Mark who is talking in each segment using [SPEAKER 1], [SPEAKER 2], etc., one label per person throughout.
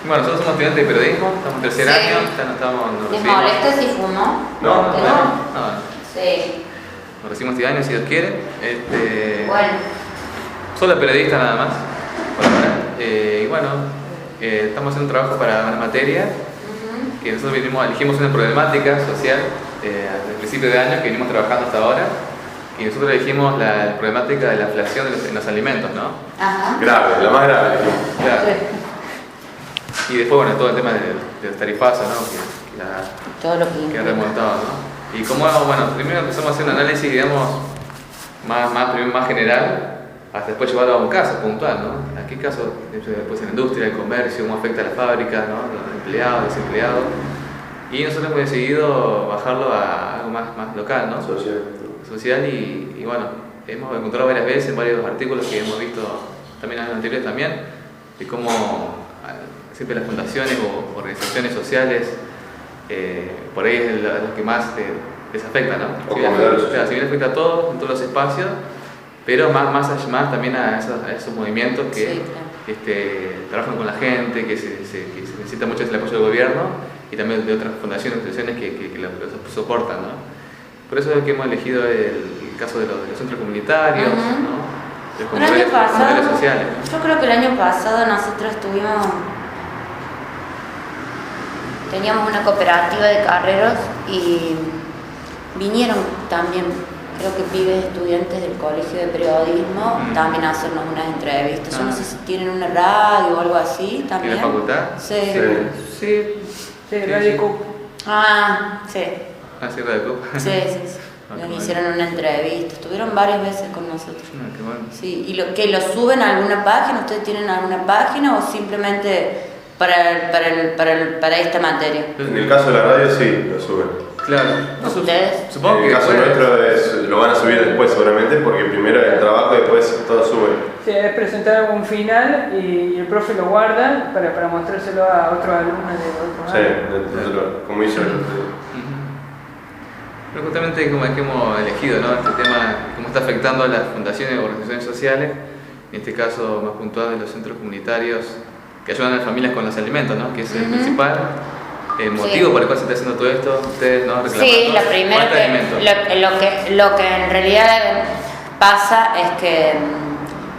[SPEAKER 1] Bueno, nosotros somos estudiantes de periodismo, estamos en tercer año, ya no estamos...
[SPEAKER 2] ¿Les molesta si fumo?
[SPEAKER 1] No.
[SPEAKER 2] Sí.
[SPEAKER 1] Nos recibimos este año, si Dios quiere.
[SPEAKER 2] Bueno.
[SPEAKER 1] Solo periodista nada más, por ahora. Y bueno, estamos haciendo un trabajo para una materia que nosotros elegimos una problemática social al principio de año que venimos trabajando hasta ahora. Y nosotros elegimos la problemática de la inflación en los alimentos, ¿no?
[SPEAKER 2] Ajá.
[SPEAKER 3] Grave, la más grave.
[SPEAKER 1] Claro. Y después, bueno, todo el tema de los tarifazos, ¿no?
[SPEAKER 2] Todo lo que
[SPEAKER 1] ha remontado, ¿no? Y como, bueno, primero empezamos a hacer un análisis, digamos, más general, hasta después llevarlo a un caso puntual, ¿no? ¿A qué caso? Después en la industria, el comercio, cómo afecta a las fábricas, ¿no? Los empleados, desempleados. Y nosotros hemos decidido bajarlo a algo más local, ¿no? Social y bueno, hemos encontrado varias veces en varios artículos que hemos visto también en años anteriores también, de cómo siempre las fundaciones o organizaciones sociales por ahí es lo que más les afecta, ¿no? Si bien afecta a todos, en todos los espacios, pero más también a esos movimientos que trabajan con la gente, que se necesita mucho el apoyo del gobierno y también de otras fundaciones o instituciones que los soportan, ¿no? Por eso es que hemos elegido el caso de los centros comunitarios, ¿no? Los comedores sociales.
[SPEAKER 2] Yo creo que el año pasado nosotros teníamos una cooperativa de carreros y vinieron también, creo que pibes estudiantes del colegio de periodismo, también a hacernos unas entrevistas. Yo no sé si tienen una radio o algo así también.
[SPEAKER 1] ¿En la facultad?
[SPEAKER 2] Sí,
[SPEAKER 4] Radio CUP.
[SPEAKER 2] Sí.
[SPEAKER 1] Sí, Radio CUP.
[SPEAKER 2] Sí. Nos hicieron una entrevista, estuvieron varias veces con nosotros.
[SPEAKER 1] Qué bueno.
[SPEAKER 2] Sí, ¿y lo suben a alguna página? ¿Ustedes tienen alguna página o simplemente para esta materia?
[SPEAKER 3] En el caso de la radio sí, lo suben.
[SPEAKER 1] Claro.
[SPEAKER 2] ¿Ustedes?
[SPEAKER 1] Supongo que
[SPEAKER 3] en el caso nuestro lo van a subir después seguramente, porque primero el trabajo y después todo sube.
[SPEAKER 4] Sí, es presentar algún final y el profe lo guarda para mostrárselo a otros alumnos de otros años.
[SPEAKER 3] Como hizo el
[SPEAKER 1] Pero justamente como es que hemos elegido, ¿no? Este tema, cómo está afectando a las fundaciones o organizaciones sociales, en este caso más puntual de los centros comunitarios que ayudan a las familias con los alimentos, ¿no? Que es el principal motivo por el cual se está haciendo todo esto. Ustedes no reclaman.
[SPEAKER 2] Sí, lo primero lo que en realidad pasa es que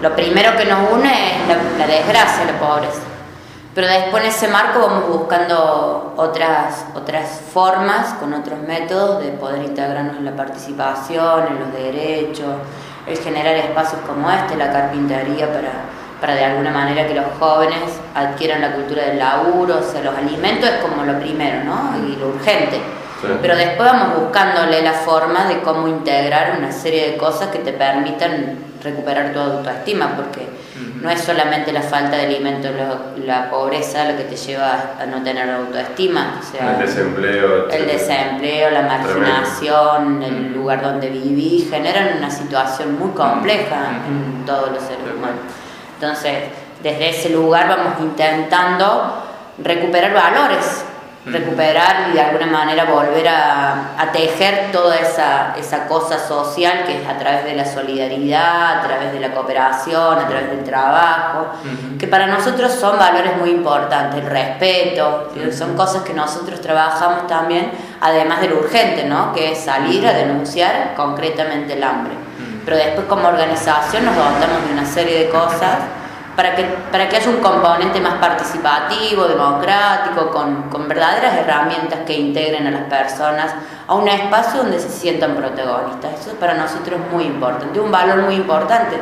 [SPEAKER 2] lo primero que nos une es la desgracia, la pobreza. Pero después en ese marco vamos buscando otras formas, con otros métodos de poder integrarnos en la participación, en los derechos, el generar espacios como la carpintería para de alguna manera que los jóvenes adquieran la cultura del laburo. O sea, los alimentos es como lo primero, ¿no? Y lo urgente. Sí. Pero después vamos buscándole la forma de cómo integrar una serie de cosas que te permitan recuperar tu autoestima, porque no es solamente la falta de alimentos, la pobreza lo que te lleva a no tener autoestima. O sea, el desempleo, la marginación, el lugar donde viví, generan una situación muy compleja en todos los seres humanos. Entonces, desde ese lugar vamos intentando recuperar valores, recuperar y de alguna manera volver a tejer toda esa cosa social que es a través de la solidaridad, a través de la cooperación, a través del trabajo, que para nosotros son valores muy importantes, el respeto, son cosas que nosotros trabajamos también, además de lo urgente, ¿no? Que es salir a denunciar concretamente el hambre. Pero después como organización nos dotamos de una serie de cosas para que haya un componente más participativo, democrático, con verdaderas herramientas que integren a las personas a un espacio donde se sientan protagonistas. Eso para nosotros es muy importante, un valor muy importante,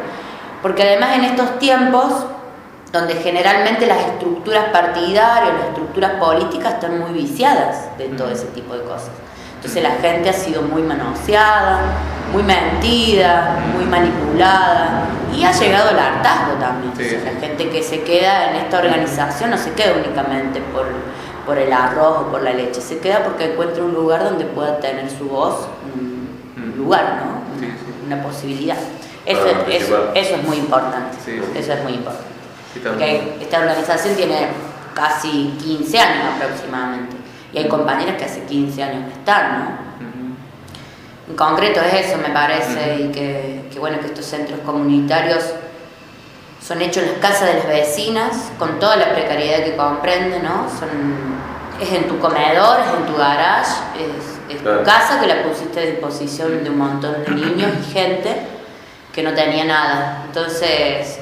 [SPEAKER 2] porque además en estos tiempos donde generalmente las estructuras partidarias, las estructuras políticas están muy viciadas de todo ese tipo de cosas. Entonces la gente ha sido muy manoseada, muy mentida, muy manipulada y ha llegado al hartazgo también. Sí. O sea, la gente que se queda en esta organización no se queda únicamente por el arroz o por la leche, se queda porque encuentra un lugar donde pueda tener su voz, un lugar, ¿no? Sí. Una posibilidad. Eso es muy importante. Sí. Eso es muy importante. Sí, porque esta organización tiene casi 15 años aproximadamente. Y hay compañeras que hace 15 años que están, ¿no? En concreto es eso, me parece, y que bueno, que estos centros comunitarios son hechos en las casas de las vecinas, con toda la precariedad que comprende, ¿no? Es en tu comedor, es en tu garage, es tu casa que la pusiste a disposición de un montón de niños y gente que no tenía nada. Entonces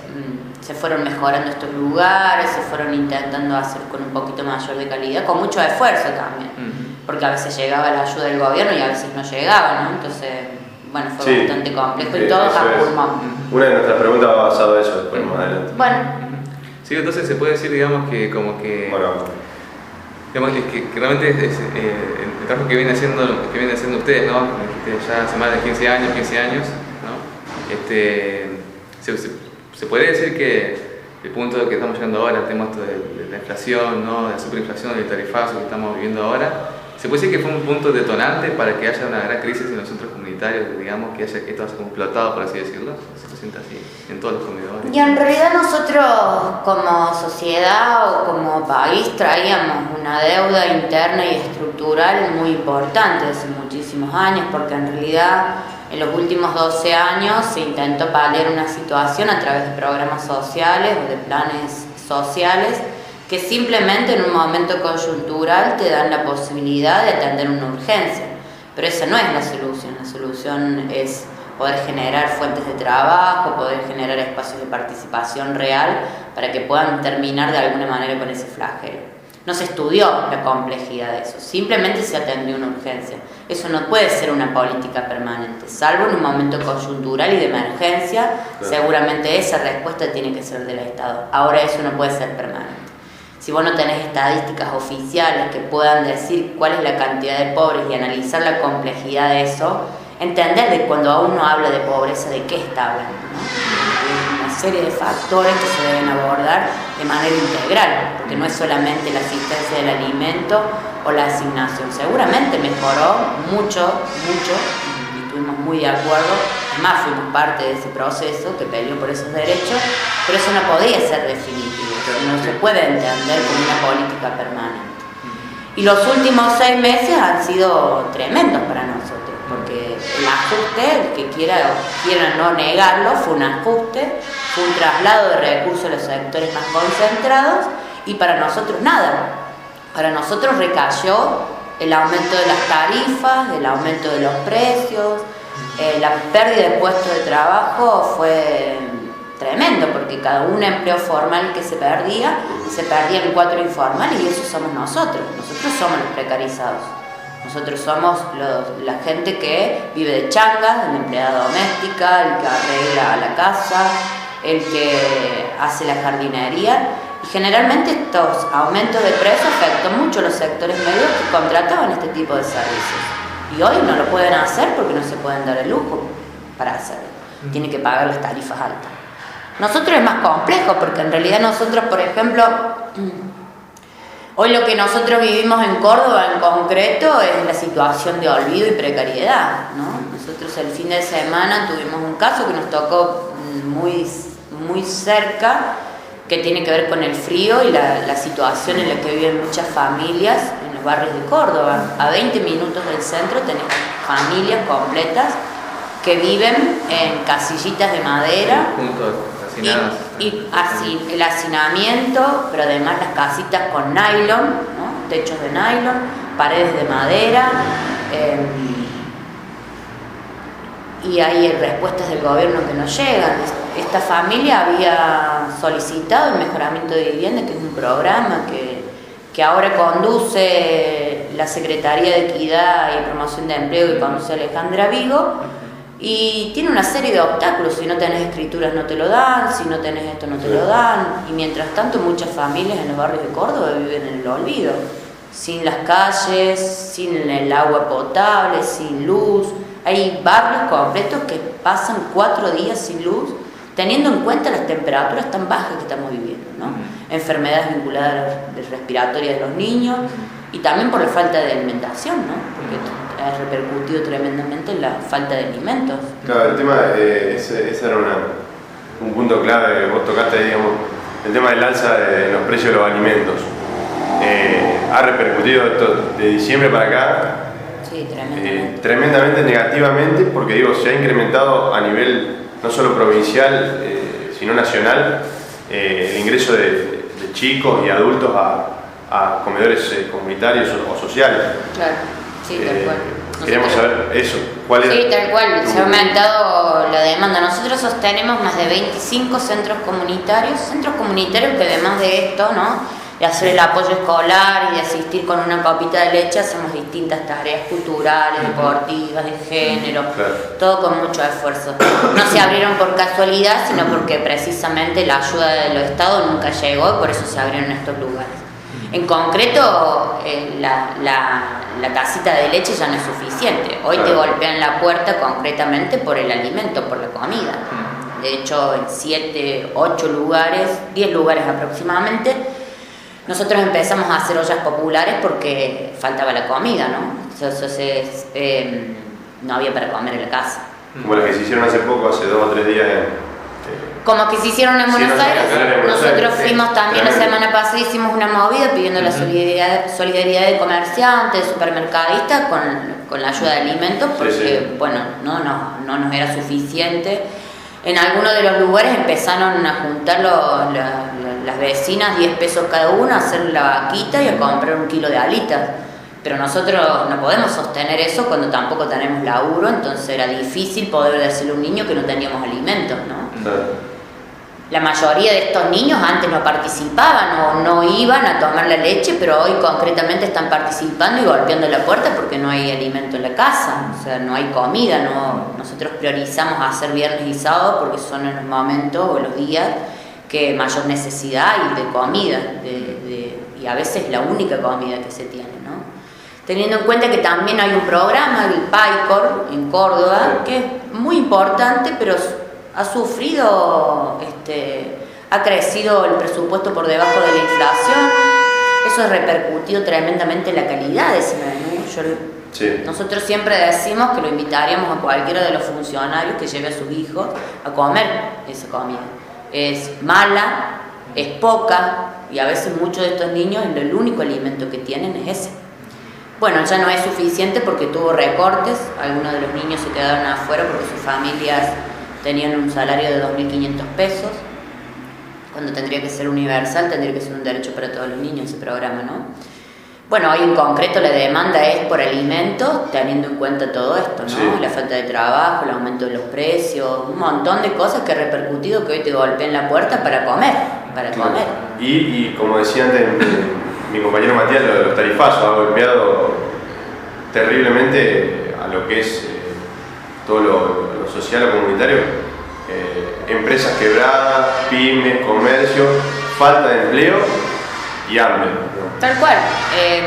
[SPEAKER 2] se fueron mejorando estos lugares, se fueron intentando hacer con un poquito mayor de calidad, con mucho esfuerzo también, porque a veces llegaba la ayuda del gobierno y a veces no llegaba, ¿no? Entonces, bueno, fue bastante complejo y todo a pulmón.
[SPEAKER 3] Una de nuestras preguntas va basada en eso después, más adelante.
[SPEAKER 2] Bueno.
[SPEAKER 1] Sí, entonces se puede decir, digamos, que como que...
[SPEAKER 3] Bueno,
[SPEAKER 1] digamos que realmente es el trabajo que vienen haciendo ustedes, ¿no? Ya hace más de 15 años, ¿no? Se puede decir que el punto que estamos llegando ahora, el tema esto de la inflación, ¿no? De la superinflación, del tarifazo que estamos viviendo ahora, se puede decir que fue un punto detonante para que haya una gran crisis en los centros comunitarios, digamos, que esto haya explotado, por así decirlo, se presenta así, en todos los comedores.
[SPEAKER 2] Y en realidad nosotros como sociedad o como país traíamos una deuda interna y estructural muy importante hace muchísimos años, porque en realidad en los últimos 12 años se intentó paliar una situación a través de programas sociales o de planes sociales que simplemente en un momento coyuntural te dan la posibilidad de atender una urgencia. Pero esa no es la solución es poder generar fuentes de trabajo, poder generar espacios de participación real para que puedan terminar de alguna manera con ese flagelo. No se estudió la complejidad de eso, simplemente se atendió una urgencia. Eso no puede ser una política permanente, salvo en un momento coyuntural y de emergencia, seguramente esa respuesta tiene que ser del Estado. Ahora eso no puede ser permanente. Si vos no tenés estadísticas oficiales que puedan decir cuál es la cantidad de pobres y analizar la complejidad de eso, entender de cuando uno habla de pobreza, de qué está hablando, ¿no? Una serie de factores que se deben abordar de manera integral, porque no es solamente la asistencia del alimento o la asignación. Seguramente mejoró mucho, y estuvimos muy de acuerdo, además fuimos parte de ese proceso que peleó por esos derechos, pero eso no podía ser definitivo, no se puede entender como una política permanente. Y los últimos 6 meses han sido tremendos para nosotros, porque el ajuste, el que quiera no negarlo, fue un ajuste, fue un traslado de recursos a los sectores más concentrados y para nosotros nada. Para nosotros recayó el aumento de las tarifas, el aumento de los precios, la pérdida de puestos de trabajo fue tremendo, porque cada un empleo formal que se perdía en 4 informales y eso somos nosotros somos los precarizados. Nosotros somos la gente que vive de changas, la empleada doméstica, el que arregla la casa, el que hace la jardinería. Y generalmente estos aumentos de precios afectan mucho a los sectores medios que contrataban este tipo de servicios. Y hoy no lo pueden hacer porque no se pueden dar el lujo para hacerlo. Tienen que pagar las tarifas altas. Nosotros es más complejo porque en realidad nosotros, por ejemplo, hoy lo que nosotros vivimos en Córdoba en concreto es la situación de olvido y precariedad, ¿no? Nosotros el fin de semana tuvimos un caso que nos tocó muy cerca, que tiene que ver con el frío y la situación en la que viven muchas familias en los barrios de Córdoba. A 20 minutos del centro tenemos familias completas que viven en casillitas de madera y así el hacinamiento, pero además las casitas con nylon, ¿no? Techos de nylon, paredes de madera, y hay respuestas del gobierno que no llegan. Esta familia había solicitado el mejoramiento de vivienda, que es un programa que ahora conduce la Secretaría de Equidad y Promoción de Empleo y conduce Alejandra Vigo, y tiene una serie de obstáculos. Si no tenés escrituras no te lo dan, si no tenés esto no te lo dan, y mientras tanto muchas familias en los barrios de Córdoba viven en el olvido, sin las calles, sin el agua potable, sin luz. Hay barrios completos que pasan 4 días sin luz, teniendo en cuenta las temperaturas tan bajas que estamos viviendo, ¿no? Enfermedades vinculadas a las respiratorias de los niños y también por la falta de alimentación, ¿no? Porque ha repercutido tremendamente en la falta de alimentos.
[SPEAKER 3] Claro, el tema, ese era un punto clave que vos tocaste, digamos, el tema del alza de los precios de los alimentos. Ha repercutido esto de diciembre para acá.
[SPEAKER 2] Sí, tremendamente.
[SPEAKER 3] Tremendamente negativamente, porque digo, se ha incrementado a nivel no solo provincial, sino nacional, el ingreso de chicos y adultos a comedores comunitarios o sociales.
[SPEAKER 2] Claro, sí, tal cual.
[SPEAKER 3] Queríamos saber eso, ¿cuál era?
[SPEAKER 2] Sí, tal cual, se ha aumentado la demanda. Nosotros sostenemos más de 25 centros comunitarios que además de esto, ¿no?, de hacer el apoyo escolar y de asistir con una copita de leche, hacemos distintas tareas culturales, deportivas, de género, todo con mucho esfuerzo. No se abrieron por casualidad, sino porque precisamente la ayuda de los estados nunca llegó y por eso se abrieron estos lugares. En concreto, la casita de leche ya no es suficiente. Hoy te golpean la puerta concretamente por el alimento, por la comida. De hecho, en 7, 8 lugares, 10 lugares aproximadamente, nosotros empezamos a hacer ollas populares porque faltaba la comida, ¿no? Entonces, no había para comer en la casa.
[SPEAKER 3] Como las que se hicieron hace poco, hace 2 o 3 días.
[SPEAKER 2] Como que se hicieron en Buenos Aires. Nosotros fuimos también la semana pasada, hicimos una movida pidiendo la solidaridad de comerciantes, de supermercadistas con la ayuda de alimentos, porque bueno, no nos era suficiente. En algunos de los lugares empezaron a juntar las vecinas 10 pesos cada una, a hacer la vaquita y a comprar 1 kilo de alitas. Pero nosotros no podemos sostener eso cuando tampoco tenemos laburo, entonces era difícil poder decirle a un niño que no teníamos alimentos, ¿no?
[SPEAKER 3] Claro.
[SPEAKER 2] La mayoría de estos niños antes no participaban o no iban a tomar la leche, pero hoy concretamente están participando y golpeando la puerta porque no hay alimento en la casa, o sea, no hay comida. Nosotros priorizamos hacer viernes y sábado porque son en los momentos o los días que mayor necesidad hay de comida, y a veces la única comida que se tiene, ¿no? Teniendo en cuenta que también hay un programa, el PAICOR, en Córdoba, que es muy importante, pero ha sufrido, ha crecido el presupuesto por debajo de la inflación. Eso ha repercutido tremendamente en la calidad de ese menú. Nosotros siempre decimos que lo invitaríamos a cualquiera de los funcionarios que lleve a sus hijos a comer esa comida. Es mala, es poca, y a veces muchos de estos niños el único alimento que tienen es ese. Bueno, ya no es suficiente porque tuvo recortes, algunos de los niños se quedaron afuera porque sus familias tenían un salario de 2.500 pesos, cuando tendría que ser universal, tendría que ser un derecho para todos los niños ese programa, ¿no? Bueno, hoy en concreto la demanda es por alimentos, teniendo en cuenta todo esto, ¿no? La falta de trabajo, el aumento de los precios, un montón de cosas que ha repercutido que hoy te golpeen la puerta para comer, comer.
[SPEAKER 3] Y como decía antes mi compañero Matías, lo de los tarifazos ha golpeado terriblemente a lo que es todo lo social o comunitario, empresas quebradas, pymes, comercio, falta de empleo y hambre, ¿no?
[SPEAKER 2] Tal cual. En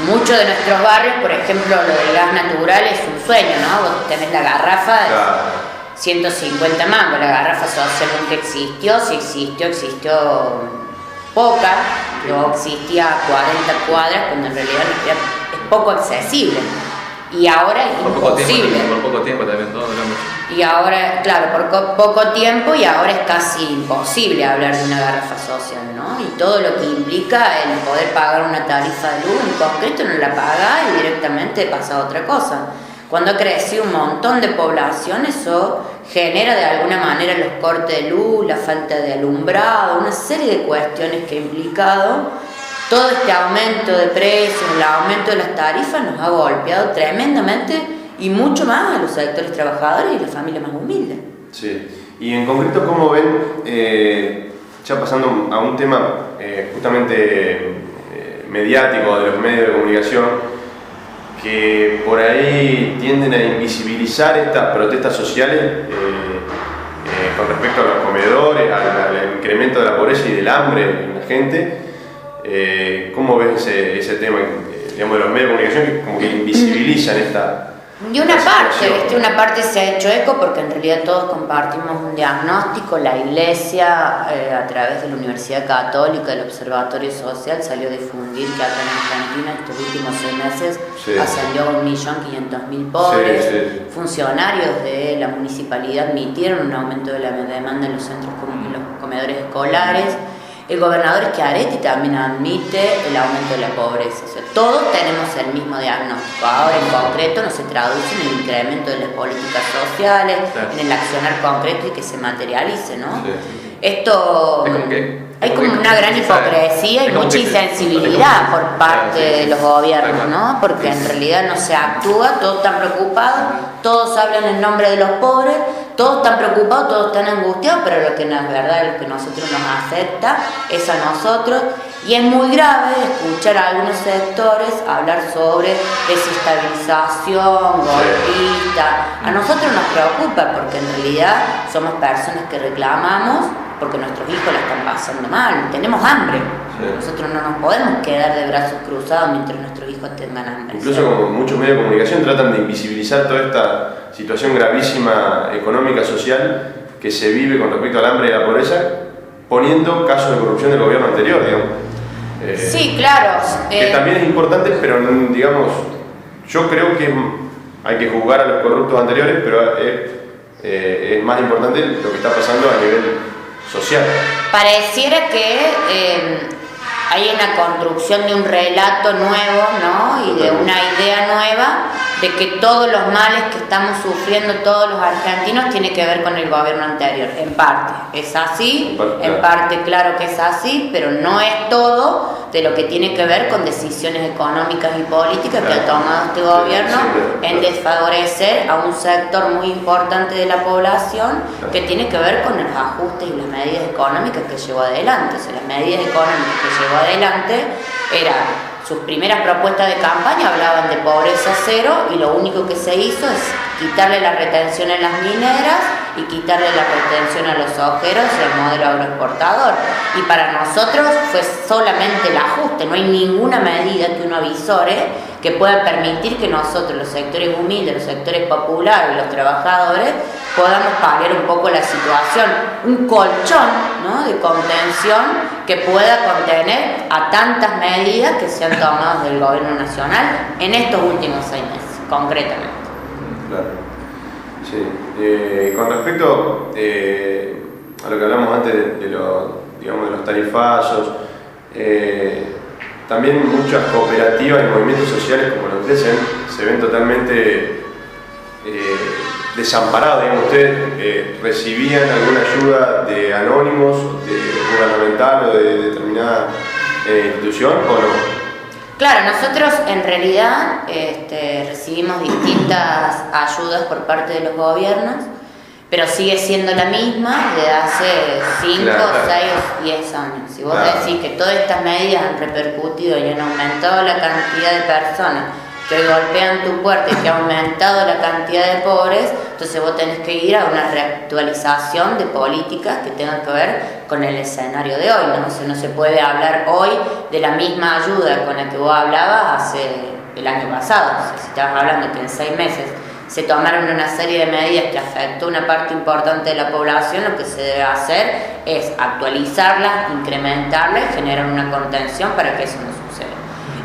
[SPEAKER 2] muchos de nuestros barrios, por ejemplo, lo del gas natural es un sueño, ¿no? Vos tenés la garrafa de 150 mangos, la garrafa social nunca existió, si existió poca, luego existía a 40 cuadras, cuando en realidad es poco accesible. Y ahora es imposible.
[SPEAKER 1] Por poco tiempo también, todo
[SPEAKER 2] y ahora, claro, por poco tiempo, y ahora es casi imposible hablar de una garrafa social, ¿no? Y todo lo que implica el poder pagar una tarifa de luz, en concreto no la paga y directamente pasa a otra cosa. Cuando ha crecido un montón de población, eso genera de alguna manera los cortes de luz, la falta de alumbrado, una serie de cuestiones que ha implicado. Todo este aumento de precios, el aumento de las tarifas nos ha golpeado tremendamente y mucho más a los sectores trabajadores y las familias más humildes.
[SPEAKER 3] Sí, y en concreto, ¿cómo ven, ya pasando a un tema justamente mediático de los medios de comunicación, que por ahí tienden a invisibilizar estas protestas sociales con respecto a los comedores, al incremento de la pobreza y del hambre en la gente? ¿Cómo ves ese tema, digamos, de los medios de comunicación que como que invisibilizan esta?
[SPEAKER 2] Y una parte se ha hecho eco porque en realidad todos compartimos un diagnóstico. La Iglesia, a través de la Universidad Católica, del Observatorio Social, salió a difundir que acá en Argentina estos últimos 6 meses ascendió a 1.500.000 pobres. Funcionarios de la municipalidad admitieron un aumento de la demanda en los centros, en los comedores escolares. El gobernador Schiaretti también admite el aumento de la pobreza. O sea, todos tenemos el mismo diagnóstico. Ahora en concreto no se traduce en el incremento de las políticas sociales,
[SPEAKER 1] claro,
[SPEAKER 2] en el accionar concreto y que se materialice, ¿no?
[SPEAKER 3] Sí.
[SPEAKER 2] Esto... Hay como una gran hipocresía y mucha insensibilidad por parte de los gobiernos, ¿no? Porque en realidad no se actúa, todos están preocupados, todos hablan en nombre de los pobres, todos están preocupados, todos están angustiados, pero lo que no es verdad, lo que a nosotros nos afecta es a nosotros. Y es muy grave escuchar a algunos sectores hablar sobre desestabilización, golpista. A nosotros nos preocupa porque en realidad somos personas que reclamamos porque nuestros hijos la están pasando mal, tenemos hambre. Sí. Nosotros no nos podemos quedar de brazos cruzados mientras nuestros hijos tengan hambre.
[SPEAKER 3] Incluso como muchos medios de comunicación tratan de invisibilizar toda esta situación gravísima económica, social, que se vive con respecto al hambre y la pobreza, poniendo casos de corrupción del gobierno anterior, digamos.
[SPEAKER 2] Sí, claro.
[SPEAKER 3] Que también es importante, pero digamos, yo creo que hay que juzgar a los corruptos anteriores, pero es más importante lo que está pasando a nivel social.
[SPEAKER 2] Pareciera que hay una construcción de un relato nuevo, ¿no? Y de una idea nueva de que todos los males que estamos sufriendo todos los argentinos tiene que ver con el gobierno anterior. En parte es así, en parte claro que es así, pero no es todo de lo que tiene que ver con decisiones económicas y políticas que ha tomado este gobierno en desfavorecer a un sector muy importante de la población que tiene que ver con los ajustes y las medidas económicas que llevó adelante. O sea, las medidas económicas que llevó adelante eran sus primeras propuestas de campaña, hablaban de pobreza cero y lo único que se hizo es quitarle la retención a las mineras y quitarle la retención a los ojeros y al modelo agroexportador. Y para nosotros fue solamente el ajuste, no hay ninguna medida que uno avisore que pueda permitir que nosotros, los sectores humildes, los sectores populares, los trabajadores, podamos paliar un poco la situación, un colchón, ¿no?, de contención que pueda contener a tantas medidas que se han tomado del gobierno nacional en estos últimos 6 meses, concretamente.
[SPEAKER 3] Claro. Sí. Con respecto a lo que hablamos antes de los tarifazos, también muchas cooperativas y movimientos sociales como los Crecen se ven totalmente desamparados. Digamos, ¿ustedes recibían alguna ayuda de anónimos, de gubernamental o de determinada institución o no?
[SPEAKER 2] Claro, nosotros en realidad recibimos distintas ayudas por parte de los gobiernos, pero sigue siendo la misma desde hace 5, 6 o 10 años. Si vos decís que todas estas medidas han repercutido y han aumentado la cantidad de personas que hoy golpean tu puerta y que ha aumentado la cantidad de pobres, entonces vos tenés que ir a una reactualización de políticas que tengan que ver con el escenario de hoy, ¿no? O sea, no se puede hablar hoy de la misma ayuda con la que vos hablabas hace el año pasado. O sea, si estabas hablando que en 6 meses se tomaron una serie de medidas que afectó a una parte importante de la población, lo que se debe hacer es actualizarlas, incrementarlas y generar una contención para que eso no suceda.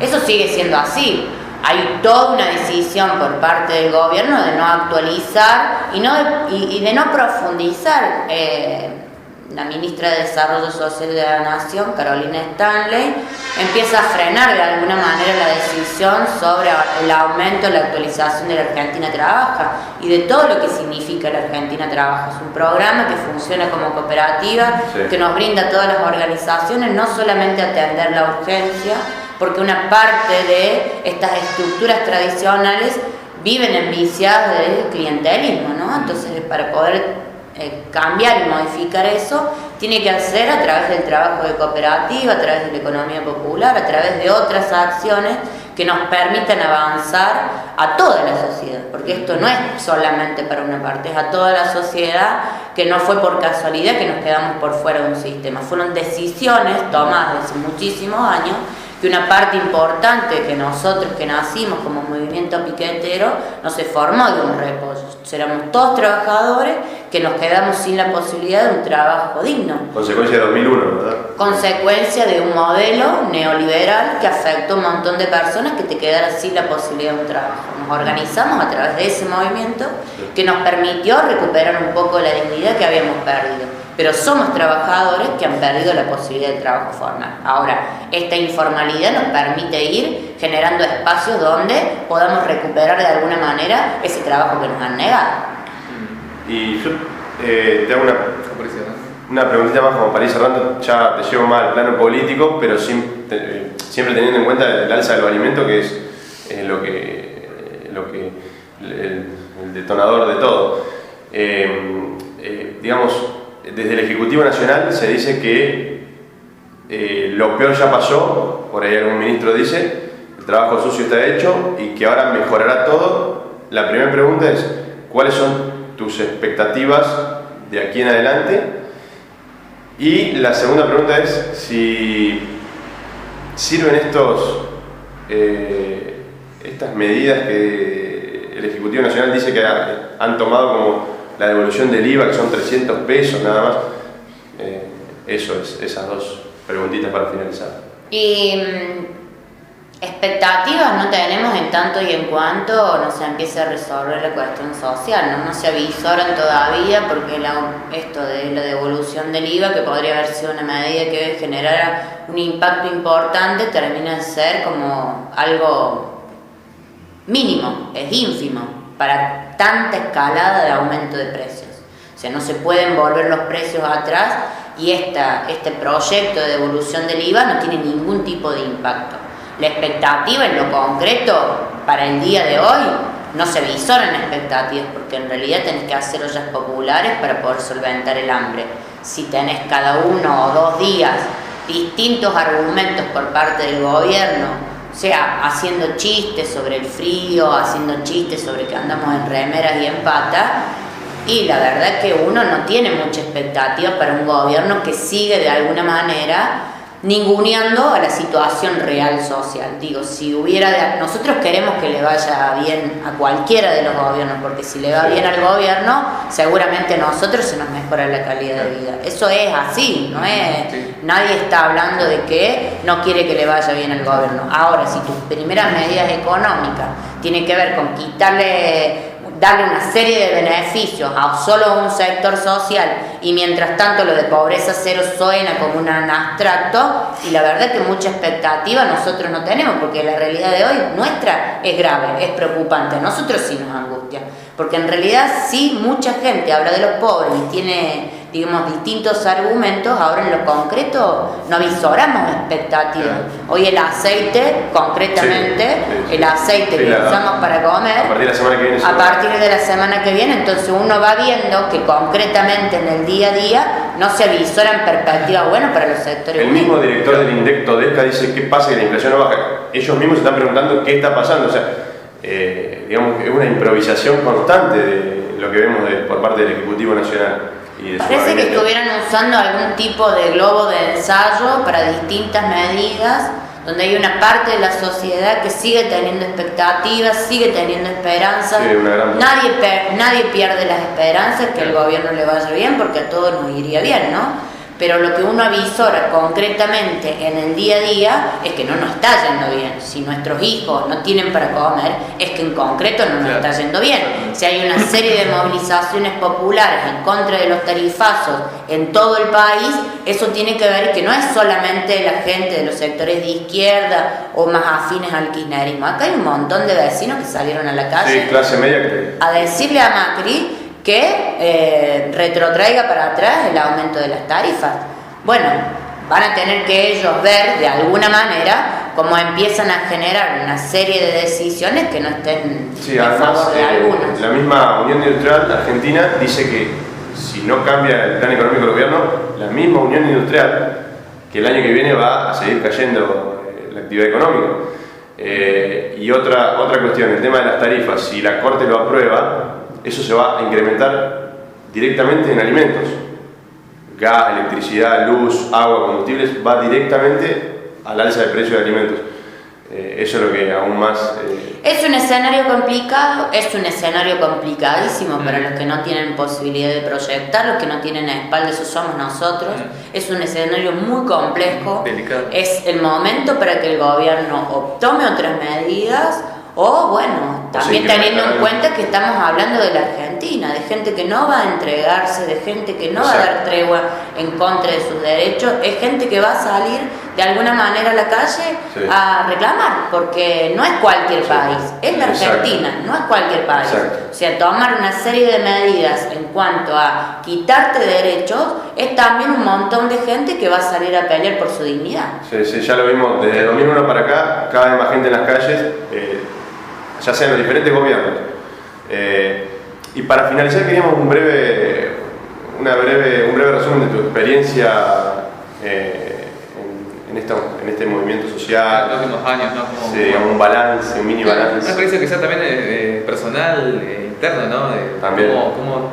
[SPEAKER 2] Eso sigue siendo así. Hay toda una decisión por parte del gobierno de no actualizar y de no profundizar. La ministra de Desarrollo Social de la Nación, Carolina Stanley, empieza a frenar de alguna manera la decisión sobre el aumento, la actualización de la Argentina Trabaja y de todo lo que significa la Argentina Trabaja. Es un programa que funciona como cooperativa, que nos brinda a todas las organizaciones no solamente atender la urgencia, porque una parte de estas estructuras tradicionales viven enviciadas del clientelismo, ¿no? Entonces, para poder cambiar y modificar eso, tiene que hacer a través del trabajo de cooperativa, a través de la economía popular, a través de otras acciones que nos permitan avanzar a toda la sociedad, porque esto no es solamente para una parte, es a toda la sociedad, que no fue por casualidad que nos quedamos por fuera de un sistema, fueron decisiones tomadas desde muchísimos años, que una parte importante que nosotros que nacimos como movimiento piquetero no se formó de un reposo, éramos todos trabajadores que nos quedamos sin la posibilidad de un trabajo digno.
[SPEAKER 3] Consecuencia de 2001, ¿verdad?
[SPEAKER 2] Consecuencia de un modelo neoliberal que afectó a un montón de personas que te quedaron sin la posibilidad de un trabajo. Nos organizamos a través de ese movimiento que nos permitió recuperar un poco la dignidad que habíamos perdido. pero somos trabajadores que han perdido la posibilidad del trabajo formal. Ahora, esta informalidad nos permite ir generando espacios donde podamos recuperar de alguna manera ese trabajo que nos han negado.
[SPEAKER 3] Y yo te hago una preguntita más como para ir cerrando, ya te llevo más al plano político, pero siempre teniendo en cuenta el alza de los alimentos, que es el detonador de todo. Digamos, desde el Ejecutivo Nacional se dice que lo peor ya pasó, por ahí algún ministro dice, el trabajo sucio está hecho y que ahora mejorará todo. La primera pregunta es, ¿cuáles son tus expectativas de aquí en adelante? Y la segunda pregunta es si sirven estas medidas que el Ejecutivo Nacional dice que han tomado, como la devolución del IVA, que son 300 pesos nada más. Esas dos preguntitas para finalizar.
[SPEAKER 2] Y expectativas no tenemos en tanto y en cuanto no se empiece a resolver la cuestión social, no se avisoran todavía, porque esto de la devolución del IVA, que podría haber sido una medida que generara un impacto importante, termina de ser como algo mínimo, es ínfimo para tanta escalada de aumento de precios. O sea, no se pueden volver los precios atrás, y este proyecto de devolución del IVA no tiene ningún tipo de impacto. La expectativa en lo concreto para el día de hoy no se visoran expectativas, porque en realidad tenés que hacer ollas populares para poder solventar el hambre. Si tenés cada 1 o 2 días distintos argumentos por parte del gobierno, o sea, haciendo chistes sobre el frío, haciendo chistes sobre que andamos en remeras y en pata, y la verdad es que uno no tiene mucha expectativa para un gobierno que sigue de alguna manera ninguneando a la situación real social. Digo, nosotros queremos que le vaya bien a cualquiera de los gobiernos, porque si le va bien al gobierno, seguramente a nosotros se nos mejora la calidad de vida. Eso es así, no es, nadie está hablando de que no quiere que le vaya bien al gobierno. Ahora, si tus primeras medidas económicas tienen que ver con darle una serie de beneficios a solo un sector social, y mientras tanto lo de pobreza cero suena como un abstracto, y la verdad que mucha expectativa nosotros no tenemos, porque la realidad de hoy nuestra es grave, es preocupante, a nosotros sí nos angustia, porque en realidad sí mucha gente habla de los pobres y tiene, digamos, distintos argumentos. Ahora en lo concreto no avisoramos expectativas. Hoy el aceite, concretamente, el aceite que usamos para comer,
[SPEAKER 3] a partir de la semana que viene,
[SPEAKER 2] entonces uno va viendo que concretamente en el día a día no se avisoran perspectivas buenas para los sectores.
[SPEAKER 3] El mismo director del INDEC Todesca dice: ¿qué pasa que la inflación no baja? Ellos mismos se están preguntando qué está pasando. O sea, digamos que es una improvisación constante de lo que vemos por parte del Ejecutivo Nacional.
[SPEAKER 2] Parece que estuvieran usando algún tipo de globo de ensayo para distintas medidas, donde hay una parte de la sociedad que sigue teniendo expectativas, sigue teniendo esperanzas.
[SPEAKER 3] Sí,
[SPEAKER 2] nadie pierde las esperanzas que el gobierno le vaya bien, porque a todos nos iría bien, ¿no? Pero lo que uno avisora concretamente en el día a día es que no nos está yendo bien. Si nuestros hijos no tienen para comer, es que en concreto no nos está yendo bien. Si hay una serie de movilizaciones populares en contra de los tarifazos en todo el país, eso tiene que ver que no es solamente la gente de los sectores de izquierda o más afines al kirchnerismo. Acá hay un montón de vecinos que salieron a la calle,
[SPEAKER 3] sí, clase media,
[SPEAKER 2] a decirle a Macri que retrotraiga para atrás el aumento de las tarifas. Bueno, van a tener que ellos ver de alguna manera cómo empiezan a generar una serie de decisiones que no estén en favor de algunos.
[SPEAKER 3] La misma Unión Industrial Argentina dice que si no cambia el plan económico del gobierno, la misma Unión Industrial, que el año que viene va a seguir cayendo la actividad económica. Y otra cuestión, el tema de las tarifas, si la Corte lo aprueba, eso se va a incrementar directamente en alimentos. Gas, electricidad, luz, agua, combustibles, va directamente al alza de precios de alimentos. Eso es lo que aún más...
[SPEAKER 2] Es un escenario complicado, es un escenario complicadísimo para los que no tienen posibilidad de proyectar, los que no tienen a espalda, eso somos nosotros. Es un escenario muy complejo.
[SPEAKER 1] Delicado.
[SPEAKER 2] Es el momento para que el gobierno o tome otras medidas O bueno, también
[SPEAKER 3] sí,
[SPEAKER 2] teniendo en
[SPEAKER 3] claro.
[SPEAKER 2] cuenta que estamos hablando de la Argentina, de gente que no va a entregarse, de gente que no va a dar tregua en contra de sus derechos, es gente que va a salir de alguna manera a la calle a reclamar, porque no es cualquier país, es la Argentina, no es cualquier país. O sea, tomar una serie de medidas en cuanto a quitarte derechos, es también un montón de gente que va a salir a pelear por su dignidad.
[SPEAKER 3] Sí, ya lo vimos desde 2001 para acá, cada vez más gente en las calles, ya sean los diferentes gobiernos. Y para finalizar queríamos un breve resumen de tu experiencia en este movimiento social.
[SPEAKER 1] En los últimos años, ¿no? Como,
[SPEAKER 3] sí, digamos, un balance, un mini balance.
[SPEAKER 1] Una experiencia quizás también personal, interna, ¿no?
[SPEAKER 3] También.
[SPEAKER 1] Cómo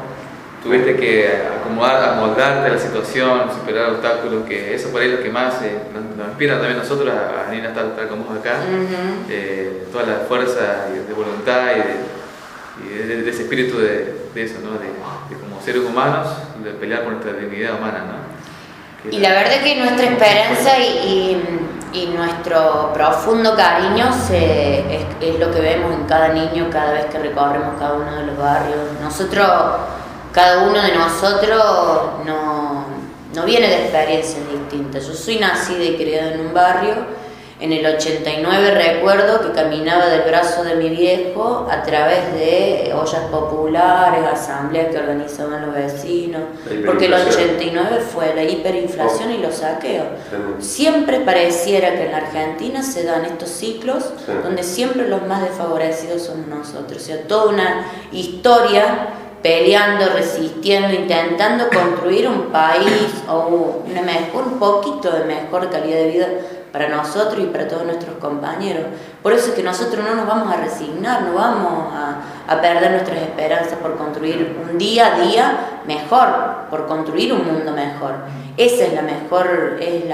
[SPEAKER 1] tuviste que amoldarte a la situación, superar obstáculos, que eso por ahí es lo que más nos inspira también a nosotros a venir a estar con vos acá. Toda la fuerza de voluntad y de ese espíritu de eso, ¿no? De como seres humanos, de pelear por nuestra dignidad humana, ¿no?
[SPEAKER 2] Y la verdad que nuestra esperanza y nuestro profundo cariño es lo que vemos en cada niño cada vez que recorremos cada uno de los barrios. Cada uno de nosotros no viene de experiencias distintas. Yo soy nacida y criada en un barrio. En el 89 recuerdo que caminaba del brazo de mi viejo a través de ollas populares, asambleas que organizaban los vecinos, porque el 89 fue la hiperinflación y los saqueos. Siempre pareciera que en la Argentina se dan estos ciclos donde siempre los más desfavorecidos somos nosotros. O sea, toda una historia peleando, resistiendo, intentando construir un país o un poquito de mejor calidad de vida para nosotros y para todos nuestros compañeros. Por eso es que nosotros no nos vamos a resignar, no vamos a perder nuestras esperanzas por construir un día a día mejor, por construir un mundo mejor. Esa es la mejor, es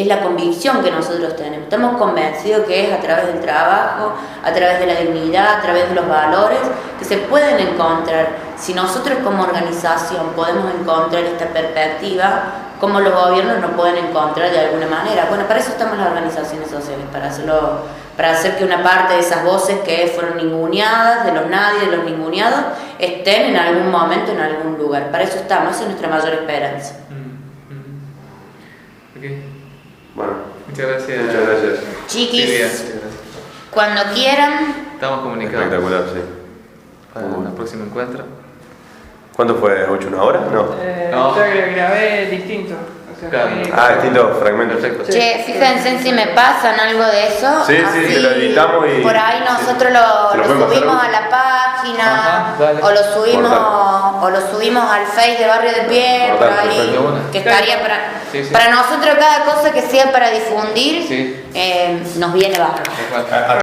[SPEAKER 2] la convicción que nosotros tenemos. Estamos convencidos que es a través del trabajo, a través de la dignidad, a través de los valores que se pueden encontrar. Si nosotros como organización podemos encontrar esta perspectiva, como los gobiernos no pueden encontrar de alguna manera. Bueno, para eso estamos las organizaciones sociales, para hacer que una parte de esas voces que fueron ninguneadas, de los nadie, de los ninguneados, estén en algún momento, en algún lugar. Para eso estamos, esa es nuestra mayor esperanza.
[SPEAKER 1] Okay.
[SPEAKER 3] Bueno,
[SPEAKER 1] muchas gracias.
[SPEAKER 3] Muchas gracias.
[SPEAKER 2] Chiquis,
[SPEAKER 1] Silvia, muchas gracias.
[SPEAKER 2] Cuando quieran.
[SPEAKER 1] Estamos comunicados.
[SPEAKER 3] Espectacular, sí.
[SPEAKER 1] Para un próximo encuentro.
[SPEAKER 3] ¿Cuánto fue? ¿8 una hora? No.
[SPEAKER 4] Yo grabé distinto. O sea,
[SPEAKER 1] Claro.
[SPEAKER 3] Distintos fragmentos.
[SPEAKER 1] Perfecto.
[SPEAKER 2] Che, fíjense si me pasan algo de eso.
[SPEAKER 3] Sí,
[SPEAKER 2] así,
[SPEAKER 3] te lo editamos y...
[SPEAKER 2] por ahí nosotros lo subimos a la página, o lo subimos al Face de Barrio de Pie, por ahí, que estaría para nosotros cada cosa que sea para difundir, nos viene bajo.